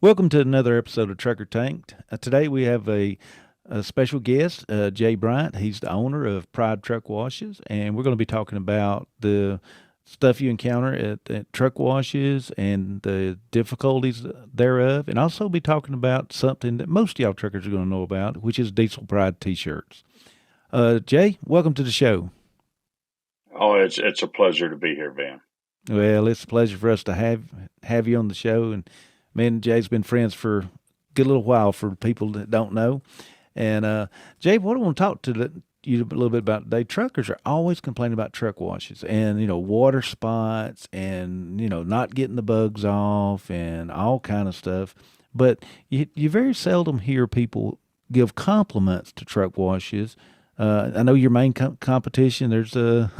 Welcome to another episode of Trucker Tanked. Today we have a special guest, Jay Bryant. He's the owner of Pride Truck Washes, and we're going to be talking about the stuff you encounter at truck washes and the difficulties thereof, and also be talking about something that most of y'all truckers are going to know about, which is Diesel Pride T-shirts. Jay, welcome to the show. Oh, it's a pleasure to be here, Van. Well, it's a pleasure for us to have you on the show, and me and Jay's been friends for a good little while for people that don't know. And Jay, what I want to talk to you a little bit about today. Truckers are always complaining about truck washes and water spots and not getting the bugs off and all kind of stuff. But you very seldom hear people give compliments to truck washes. I know your main competition. There's a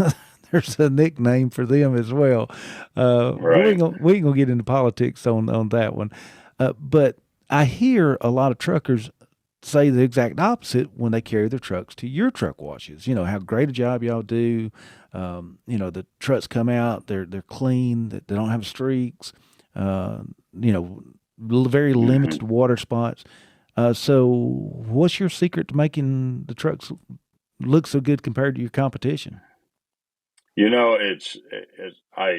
there's a nickname for them as well. Right. We ain't gonna get into politics on that one. But I hear a lot of truckers say the exact opposite when they carry their trucks to your truck washes. You know how great a job y'all do. The trucks come out, they're clean, they don't have streaks. Uh, very hmm limited water spots. So, what's your secret to making the trucks look so good compared to your competition? You know, I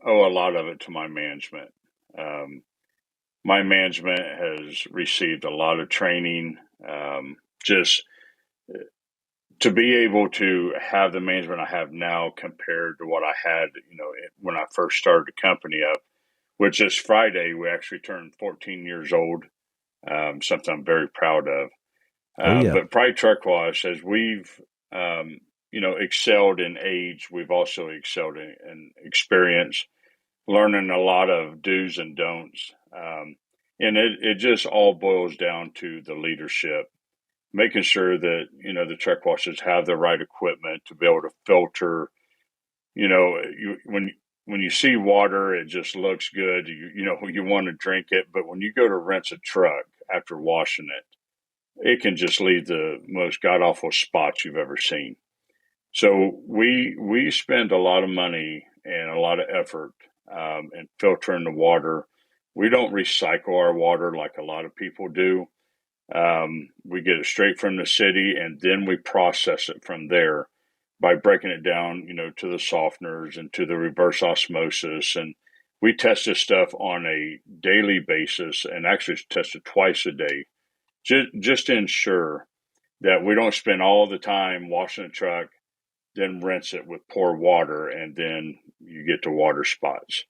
owe a lot of it to my management. Um, my management has received a lot of training. Just to be able to have the management I have now compared to what I had, when I first started the company up, which this Friday we actually turned 14 years old. Something I'm very proud of. Oh yeah. But Pride Truck Wash, as we've excelled in age, we've also excelled in experience, learning a lot of do's and don'ts. And it just all boils down to the leadership, making sure that the truck washers have the right equipment to be able to filter. When you see water, it just looks good. You want to drink it, but when you go to rinse a truck after washing it can just leave the most god awful spots you've ever seen. So we spend a lot of money and a lot of effort in filtering the water. We don't recycle our water like a lot of people do. We get it straight from the city, and then we process it from there by breaking it down, to the softeners and to the reverse osmosis. And we test this stuff on a daily basis, and actually test it twice a day, just to ensure that we don't spend all the time washing the truck, then rinse it with poor water, and then you get to water spots.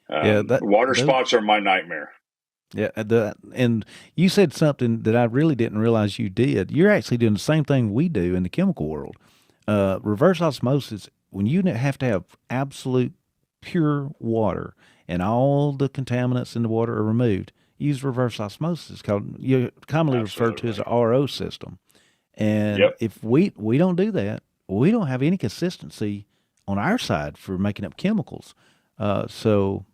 Yeah, that Water those spots are my nightmare. yeah, and you said something that I really didn't realize you did. You're actually doing the same thing we do in the chemical world. Reverse osmosis, when you have to have absolute pure water and all the contaminants in the water are removed, use reverse osmosis, called you commonly referred to as Absolutely. a RO system. And Yep. if we don't do that, we don't have any consistency on our side for making up chemicals. So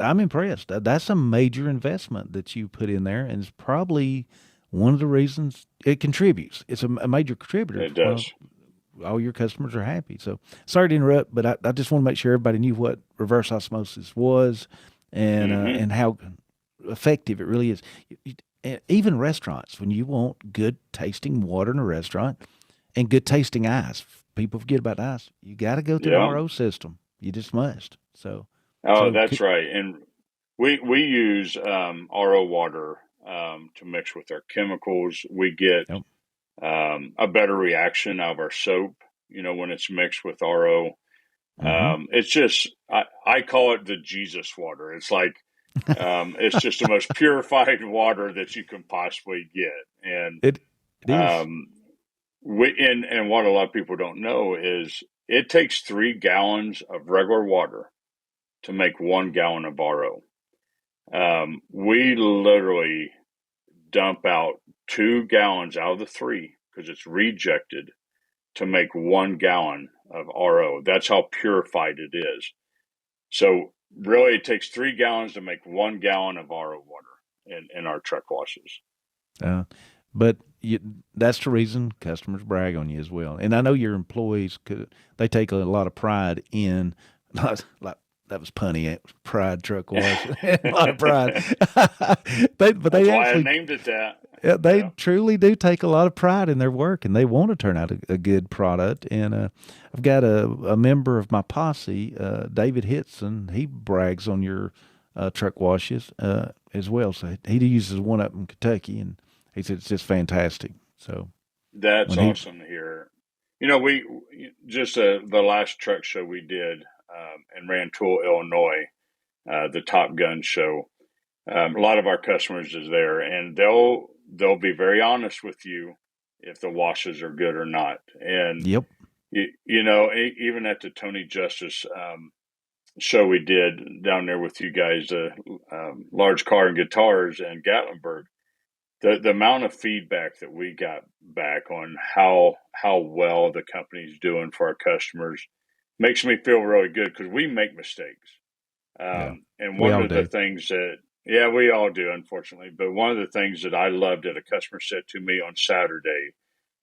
I'm impressed. That's a major investment that you put in there, and it's probably one of the reasons it contributes. It's a major contributor It to why does. all your customers are happy. So sorry to interrupt, but I just want to make sure everybody knew what reverse osmosis was hmm and how effective it really is. Even restaurants, when you want good tasting water in a restaurant and good tasting ice, people forget about ice. You got to go through the Yeah. RO system. You just must. So, Oh, so that's right. And we use RO water to mix with our chemicals. We get yep. a better reaction out of our soap, when it's mixed with RO. Mm-hmm. It's just I call it the Jesus water. It's like it's just the most purified water that you can possibly get. And It it is. um, and what a lot of people don't know is it takes 3 gallons of regular water to make 1 gallon of RO. We literally dump out 2 gallons out of the 3 because it's rejected to make 1 gallon of RO. That's how purified it is. So really, it takes 3 gallons to make 1 gallon of RO water in our truck washes. But that's the reason customers brag on you as well. And I know your employees they take a lot of pride in like that was punny pride truck wash a lot of pride. But That's they why I actually named it that. yeah, they Yeah. truly do take a lot of pride in their work, and they want to turn out a good product. And I've got a member of my posse, David Hitson. He brags on your truck washes as well. So he uses one up in Kentucky, and he said it's just fantastic. So That's when he awesome to hear. We just the last truck show we did in Rantoul, Illinois, the Top Gun show. A lot of our customers is there, and they'll be very honest with you if the washes are good or not. And yep. even at the Tony Justice show we did down there with you guys, large car and guitars in Gatlinburg, the amount of feedback that we got back on how well the company's doing for our customers makes me feel really good because we make mistakes. Yeah, And we one all of the do. things that, yeah, we all do, unfortunately, but one of the things that I loved that a customer said to me on Saturday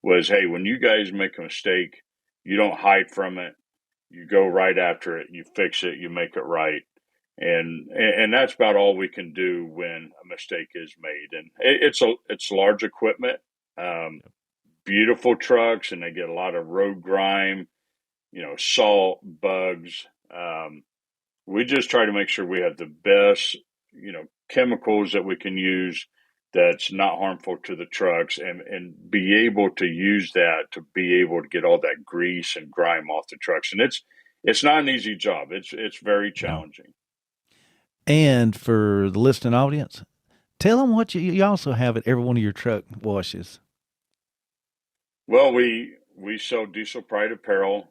was, hey, when you guys make a mistake, you don't hide from it. You go right after it, you fix it, you make it right. And that's about all we can do when a mistake is made. And it's large equipment, um, beautiful trucks, and they get a lot of road grime, salt, bugs. We just try to make sure we have the best, chemicals that we can use that's not harmful to the trucks and be able to use that to be able to get all that grease and grime off the trucks. And it's not an easy job. It's very No. challenging. And for the listening audience, tell them what you also have at every one of your truck washes. Well, we sell Diesel Pride apparel.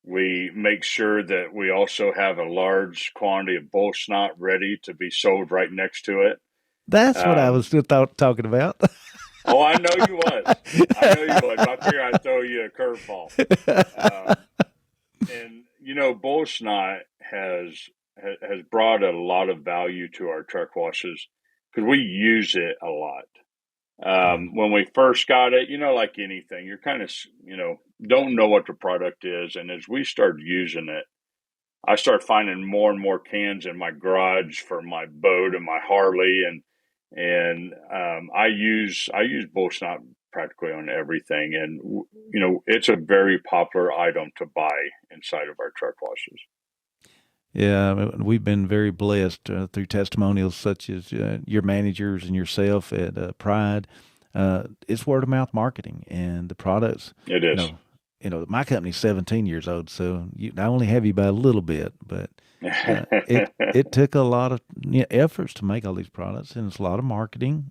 We make sure that we also have a large quantity of bull snot ready to be sold right next to it. That's what I was Um, talking about. oh, I know you was. I know you was. I figured I'd throw you a curveball. And bull snot has brought a lot of value to our truck washes because we use it a lot. Yeah. When we first got it, like anything, you're kind of, don't know what the product is. And as we started using it, I started finding more and more cans in my garage for my boat and my Harley. And I use bull snot practically on everything. And, it's a very popular item to buy inside of our truck washes. Yeah, I mean, we've been very blessed through testimonials such as your managers and yourself at Pride. It's word of mouth marketing, and the products. It You is. know, my company's 17 years old, so I only have you by a little bit, but it took a lot of efforts to make all these products, and it's a lot of marketing,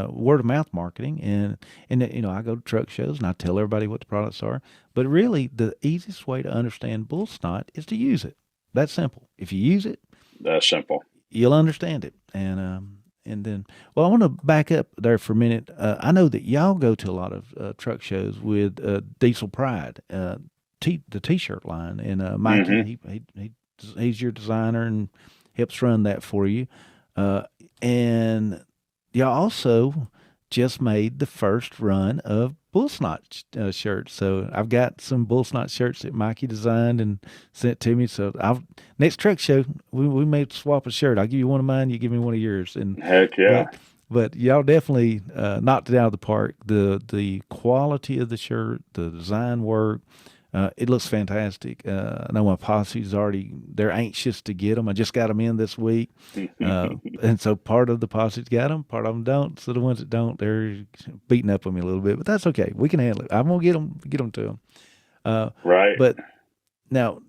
word of mouth marketing, and I go to truck shows and I tell everybody what the products are. But really, the easiest way to understand bull snot is to use it. That's simple. If you use it, That's simple. you'll understand it. And then, well, I want to back up there for a minute. I know that y'all go to a lot of truck shows with Diesel Pride, the T-shirt line, and Mikey, Hmm. he's your designer and helps run that for you. And y'all also just made the first run of bull snot shirts. So I've got some bull snot shirts that Mikey designed and sent to me. So I'll next truck show we may swap a shirt. I'll give you one of mine, you give me one of yours. And Heck yeah. but y'all definitely knocked it out of the park. The quality of the shirt, the design work, it looks fantastic. I know my posse's they're anxious to get them. I just got them in this week. And so part of the posse's got them, part of them don't. So the ones that don't, they're beating up on me a little bit, but that's okay. We can handle it. I'm going to get them to them. Right. But now,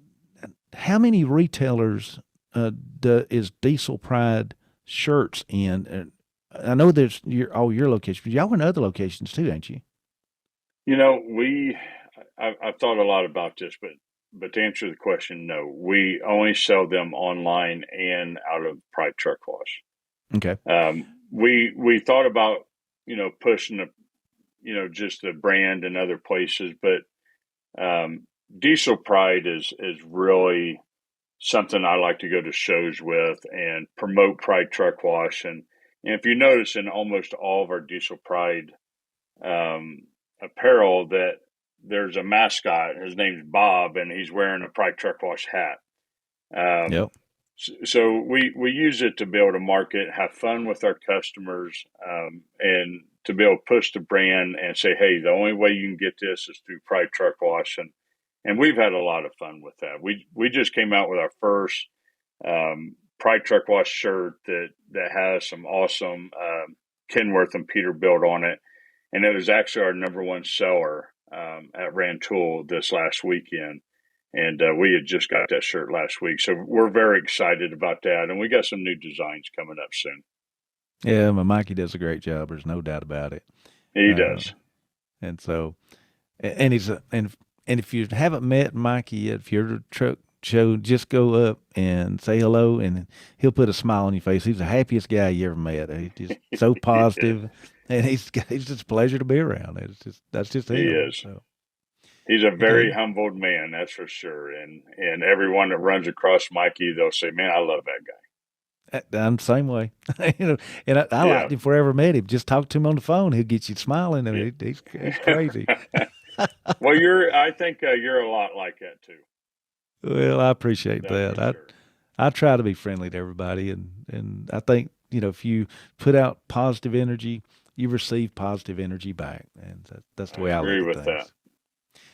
how many retailers is Diesel Pride shirts in? I know there's all your locations, but y'all in other locations too, ain't you? I've thought a lot about this, but to answer the question, no, we only sell them online and out of Pride Truck Wash. Okay. We thought about pushing just the brand in other places, but Diesel Pride is really something I like to go to shows with and promote Pride Truck Wash. And if you notice in almost all of our Diesel Pride apparel that there's a mascot. His name's Bob, and he's wearing a Pride Truck Wash hat. Yep. So we use it to be able to market, have fun with our customers, and to be able to push the brand and say, hey, the only way you can get this is through Pride Truck Wash. And we've had a lot of fun with that. We just came out with our first Pride Truck Wash shirt that has some awesome Kenworth and Peterbilt on it. And it was actually our number one seller at Rantoul this last weekend. And we had just got that shirt last week. So we're very excited about that. And we got some new designs coming up soon. Yeah, Mikey does a great job. There's no doubt about it. He does. And so, and he's and if you haven't met Mikey yet, if you're at a truck show, just go up and say hello, and he'll put a smile on your face. He's the happiest guy you ever met. He's just so positive, and he's just a pleasure to be around. That's just him. He is. So. He's a very humbled man, that's for sure. And everyone that runs across Mikey, they'll say, "Man, I love that guy." I'm the same way, and I liked him before I ever met him. Just talk to him on the phone; he'll get you smiling. I mean, he's crazy. Well, I think you're a lot like that too. Well, I appreciate that. Sure. I try to be friendly to everybody, and I think if you put out positive energy, you receive positive energy back, and that's the way I look at things.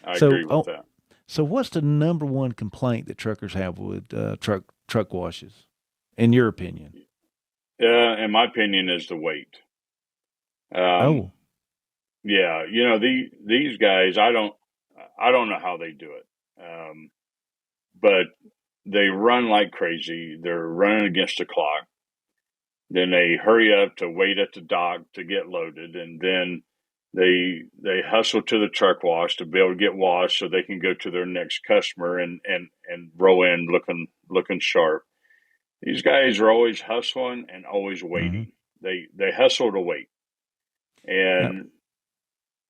I agree with that. So, what's the number one complaint that truckers have with truck washes, in your opinion? In my opinion, is the weight. Yeah, these guys, I don't know how they do it, but they run like crazy. They're running against the clock. Then they hurry up to wait at the dock to get loaded, and then they hustle to the truck wash to be able to get washed so they can go to their next customer and roll in looking sharp. These guys are always hustling and always waiting. Mm-hmm. They hustle to wait, and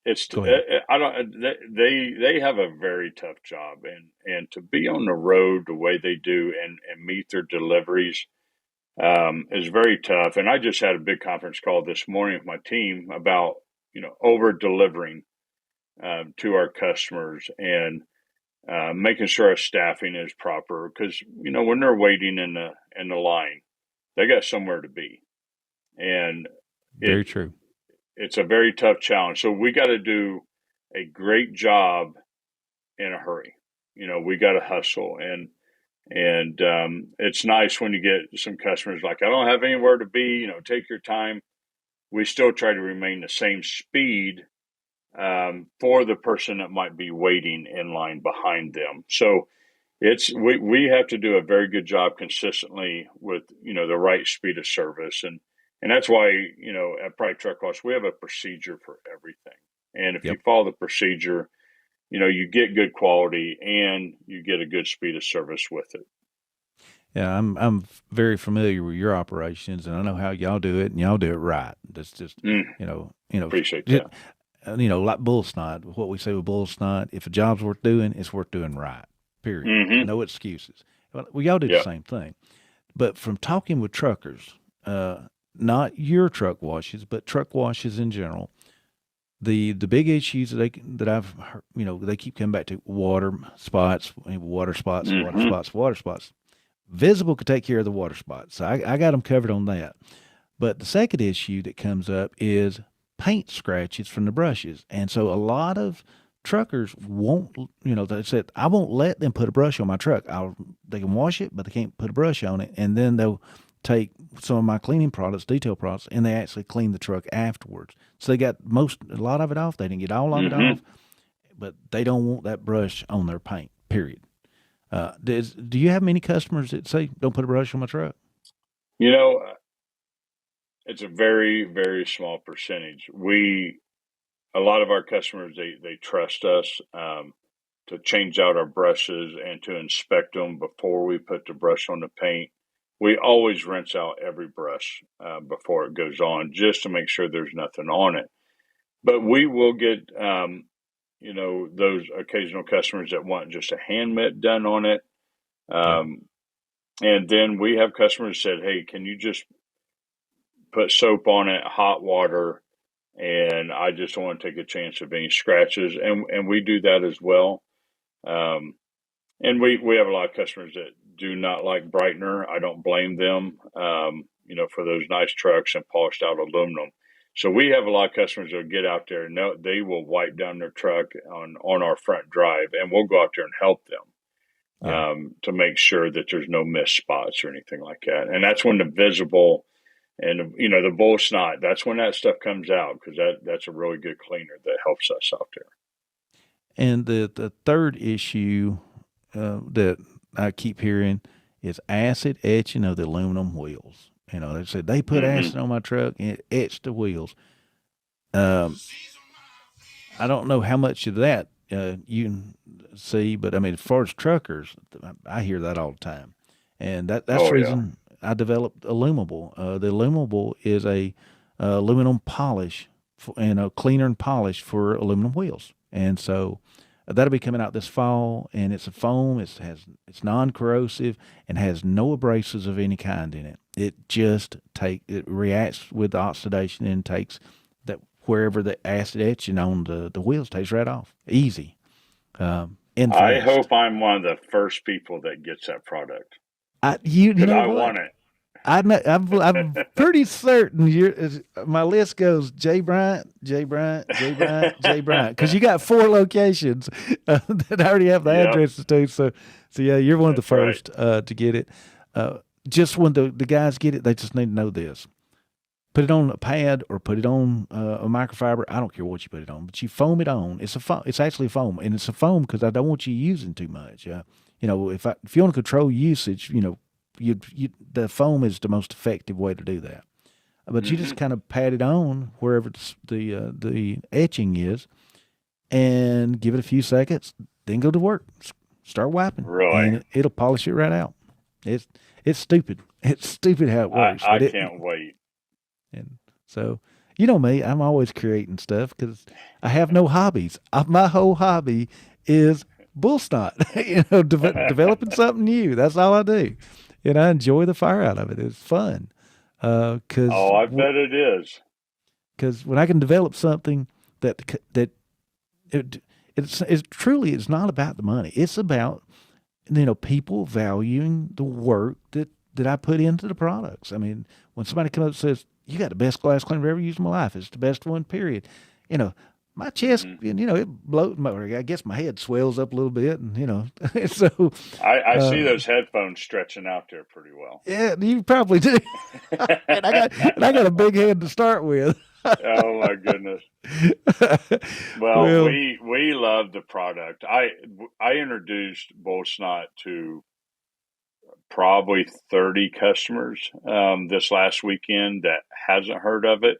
it's I don't. They have a very tough job, and to be on the road the way they do and meet their deliveries is very tough. And I just had a big conference call this morning with my team about over delivering to our customers and making sure our staffing is proper, because when they're waiting in the line, they got somewhere to be, and very true. It's a very tough challenge. So we got to do a great job in a hurry. We got to hustle, and it's nice when you get some customers like, I don't have anywhere to be. Take your time. We still try to remain the same speed for the person that might be waiting in line behind them. So we have to do a very good job consistently with the right speed of service, and that's why at Pride Truck Wash we have a procedure for everything. And if you follow the procedure, you get good quality and you get a good speed of service with it. Yeah, I'm very familiar with your operations, and I know how y'all do it, and y'all do it right. That's just appreciate that. Like bull snot. What we say with bull snot: if a job's worth doing, it's worth doing right. Period. Mm-hmm. No excuses. Well, y'all do the same thing. But from talking with truckers, not your truck washes, but truck washes in general, the big issues that I've heard, they keep coming back to water spots. Visible could take care of the water spots. So I got them covered on that. But the second issue that comes up is paint scratches from the brushes. And so a lot of truckers won't, they said, I won't let them put a brush on my truck. They can wash it, but they can't put a brush on it. And then they'll take some of my cleaning products, detail products, and they actually clean the truck afterwards. So they got a lot of it off. They didn't get all of it off, but they don't want that brush on their paint, period. Do you have many customers that say, don't put a brush on my truck? It's a very, very small percentage. A lot of our customers, they trust us to change out our brushes and to inspect them before we put the brush on the paint. we always rinse out every brush before it goes on, just to make sure there's nothing on it. But we will get, those occasional customers that want just a hand mitt done on it. Yeah. And then we have customers said, "Hey, can you just put soap on it, hot water, and I just don't want to take a chance of any scratches." And we do that as well. Um, and we have a lot of customers that do not like brightener. I don't blame them, for those nice trucks and polished out aluminum. So we have a lot of customers that will get out there and they will wipe down their truck on our front drive, and we'll go out there and help them. Yeah. To make sure that there's no missed spots or anything like that. And that's when the visible and, the bull snot, that's when that stuff comes out, because that's a really good cleaner that helps us out there. And the third issue that I keep hearing is acid etching of the aluminum wheels. They said they put acid on my truck and it etched the wheels. I don't know how much of that you can see, but I mean, as far as truckers, I hear that all the time, and that's the reason I developed Illumable. The Illumable is a aluminum polish and a cleaner and polish for aluminum wheels, and so that'll be coming out this fall. And it's a foam. It's non-corrosive and has no abrasives of any kind in it. It reacts with oxidation and takes that wherever the acid etching on the wheels takes right off. Easy. And I fast. hope I'm one of the first people that gets that product. You know I what? want it. I'm pretty certain my list goes Jay Bryant, Jay Bryant, Jay Bryant, Jay Bryant, because you got 4 locations that I already have the addresses to. So yeah, you're one of the first to get it. Just when the guys get it, they just need to know this. Put it on a pad or put it on a microfiber. I don't care what you put it on, but you foam it on. It's actually foam, and it's a foam because I don't want you using too much. If you want to control usage, the foam is the most effective way to do that. But you just kind of pat it on wherever the etching is, and give it a few seconds. Then go to work. Start wiping. Really? And it'll polish it right out. It's stupid. It's stupid how it works. I can't wait. And so, you know me, I'm always creating stuff because I have no hobbies. My whole hobby is bull snot. Developing something new. That's all I do, and I enjoy the fire out of it. It's fun. I bet it is. Because when I can develop something it's truly, it's not about the money. It's about people valuing the work that I put into the products. I mean, when somebody comes up and says, "You got the best glass cleaner I've ever used in my life. It's the best one, period." My chest, it blows. I guess my head swells up a little bit, and so I see those headphones stretching out there pretty well. Yeah, you probably do. and I got a big head to start with. Oh my goodness. Well, we love the product. I introduced bull snot to probably 30 customers this last weekend that hasn't heard of it.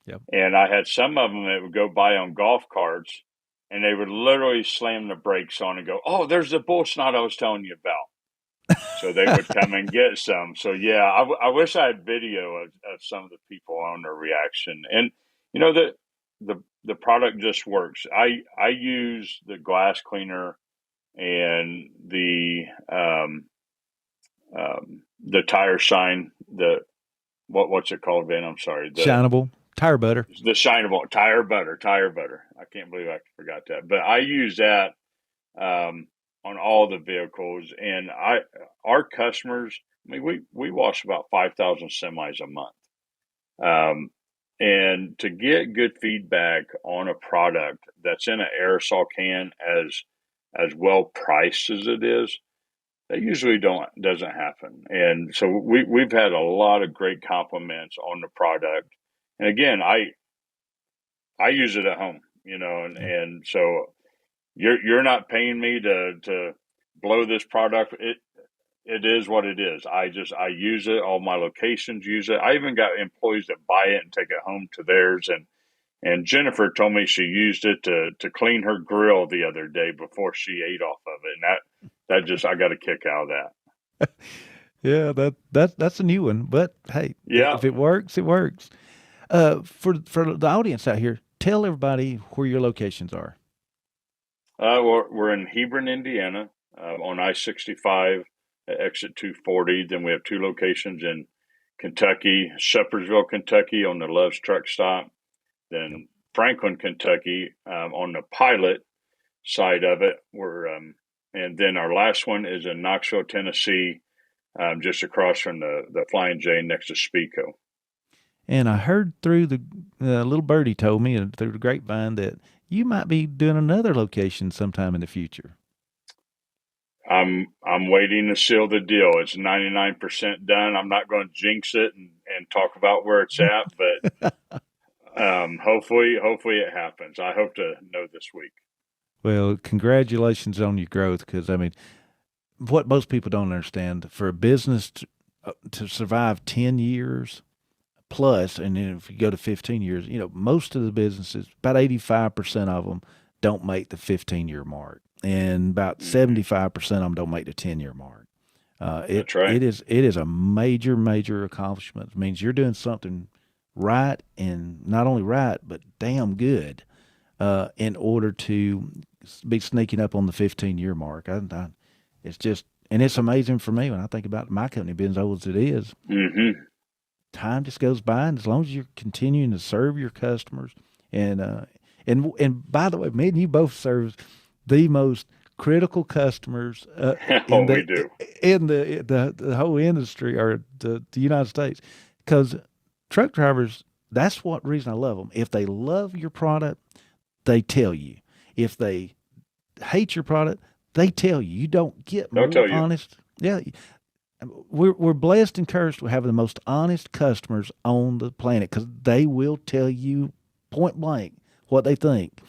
Yep. And I had some of them that would go by on golf carts, and they would literally slam the brakes on and go, "Oh, there's the bull snot I was telling you about." So they would come and get some. So yeah, I wish I had video of some of the people on their reaction. And the product just works. I use the glass cleaner and the tire shine. What's it called, Ben? I'm sorry. Shinable tire butter. The Shinable tire butter. I can't believe I forgot that. But I use that on all the vehicles, and our customers. I mean, we wash about 5,000 semis a month, and to get good feedback on a product that's in an aerosol can as well priced as it is, that usually doesn't happen. And so we've had a lot of great compliments on the product. And again, I use it at home, and so you're not paying me to blow this product. It is what it is. I use it. All my locations use it. I even got employees that buy it and take it home to theirs. And Jennifer told me she used it to clean her grill the other day before she ate off of it. And that I got a kick out of that. Yeah, that's a new one. But hey, Yeah. if it works, it works. For the audience out here, tell everybody where your locations are. We're in Hebron, Indiana, on I-65 at exit 240. Then we have two locations in Kentucky, Shepherdsville, Kentucky on the Love's Truck Stop. Yep. Then Franklin, Kentucky on the Pilot side of it. And then our last one is in Knoxville, Tennessee, just across from the Flying J next to Spico. And I heard through the little birdie told me through the grapevine that you might be doing another location sometime in the future. I'm waiting to seal the deal. It's 99% done. I'm not going to jinx it and talk about where it's at, but hopefully it happens. I hope to know this week. Well, congratulations on your growth, because I mean, what most people don't understand, for a business to survive 10 years plus, and then if you go to 15 years, most of the businesses, about 85% of them don't make the 15-year mark, and about 75% of them don't make the 10-year mark. That's right. It is a major accomplishment. It means you're doing something right, and not only right, but damn good, in order to be sneaking up on the 15-year mark. It's just, and it's amazing for me when I think about my company being as old as it is. Mm-hmm. Time just goes by, and as long as you're continuing to serve your customers, and by the way, me and you both serve the most critical customers Oh, we do. in the whole industry, or the United States, because truck drivers. That's what reason I love them. If they love your product, they tell you. If they hate your product, they tell you. You don't get They'll more tell you. honest. Yeah, we're blessed and cursed with having the most honest customers on the planet, because they will tell you point blank what they think.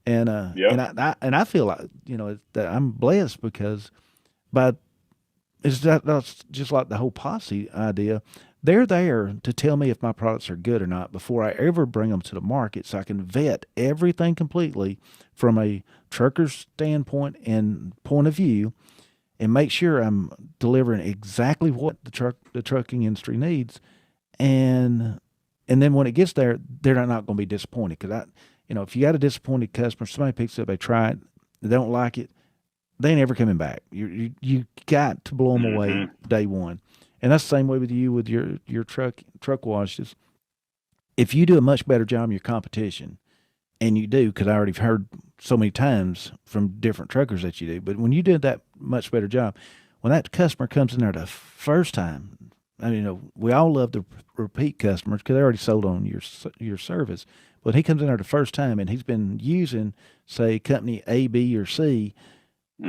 Yep. I feel like that I'm blessed, because by that's just like the whole posse idea. They're there to tell me if my products are good or not before I ever bring them to the market, so I can vet everything completely from a trucker's standpoint and point of view, and make sure I'm delivering exactly what the trucking industry needs. And then when it gets there, they're not going to be disappointed, because if you got a disappointed customer, somebody picks it up, they try it, they don't like it, they ain't ever coming back. You got to blow them away day one. And that's the same way with you with your truck washes. If you do a much better job than your competition, and you do, because I already heard so many times from different truckers that you do, but when you did that much better job, when that customer comes in there the first time, I mean, we all love the repeat customers because they already sold on your service. But he comes in there the first time, and he's been using, say, company A, B, or C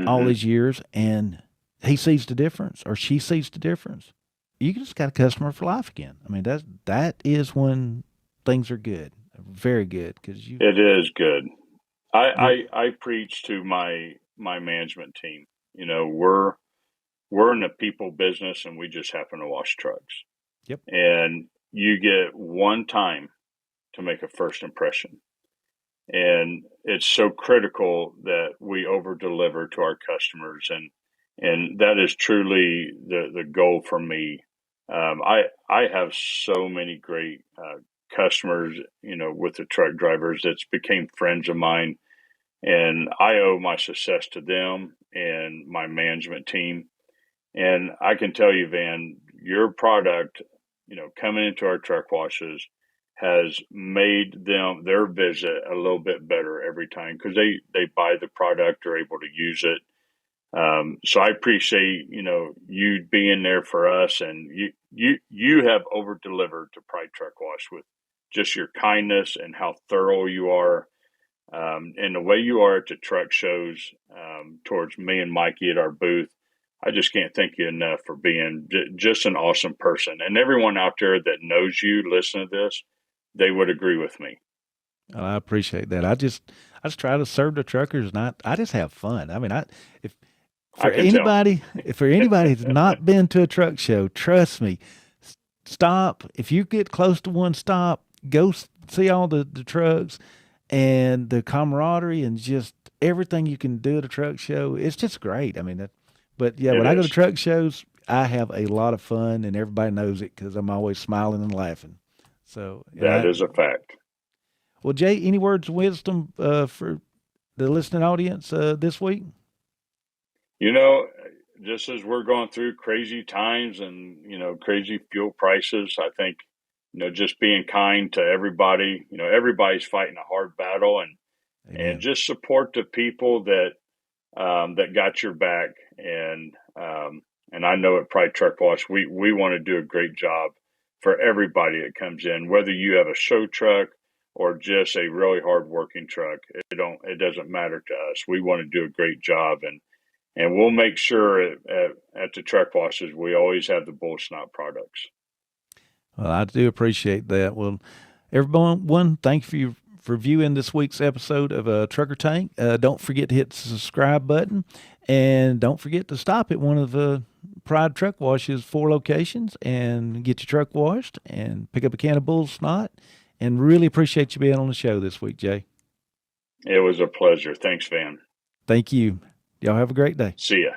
all these years, and he sees the difference, or she sees the difference. You just got a customer for life again. I mean, that is when things are good, very good, because It is good. I preach to my management team. We're in the people business, and we just happen to wash trucks. Yep. And you get one time to make a first impression. And it's so critical that we over deliver to our customers, and that is truly the goal for me. I have so many great customers, with the truck drivers that's became friends of mine, and I owe my success to them and my management team. And I can tell you, Van, your product, coming into our truck washes has made their visit a little bit better every time, because they buy the product, are able to use it. So I appreciate, you being there for us, and you have over delivered to Pride Truck Wash with just your kindness and how thorough you are. And the way you are at the truck shows, towards me and Mikey at our booth. I just can't thank you enough for being just an awesome person. And everyone out there that knows you, listen to this, they would agree with me. Well, I appreciate that. I just try to serve the truckers, and I just have fun. I mean, if I can tell. if for anybody who's not been to a truck show, trust me, stop. If you get close to one, stop, go see all the trucks and the camaraderie and just everything you can do at a truck show. It's just great. I mean, but yeah, It when I go to is. truck shows, I have a lot of fun, and everybody knows it because I'm always smiling and laughing. So, That is a fact. well, Jay, any words of wisdom for the listening audience this week? You know, just as we're going through crazy times and, crazy fuel prices, I think, just being kind to everybody, everybody's fighting a hard battle, and Amen. just support the people that got your back. And I know at Pride Truck Wash, we want to do a great job for everybody that comes in, whether you have a show truck or just a really hard working truck. It doesn't matter to us. We want to do a great job, and we'll make sure at the truck washes we always have the bull snot products. Well, I do appreciate that. Well, everyone, thank you for viewing this week's episode of Trucker Tank. Don't forget to hit the subscribe button, and don't forget to stop at one of Pride Truck Wash's 4 locations and get your truck washed and pick up a can of bull snot. And really appreciate you being on the show this week, Jay. It was a pleasure. Thanks, Van. Thank you. Y'all have a great day. See ya.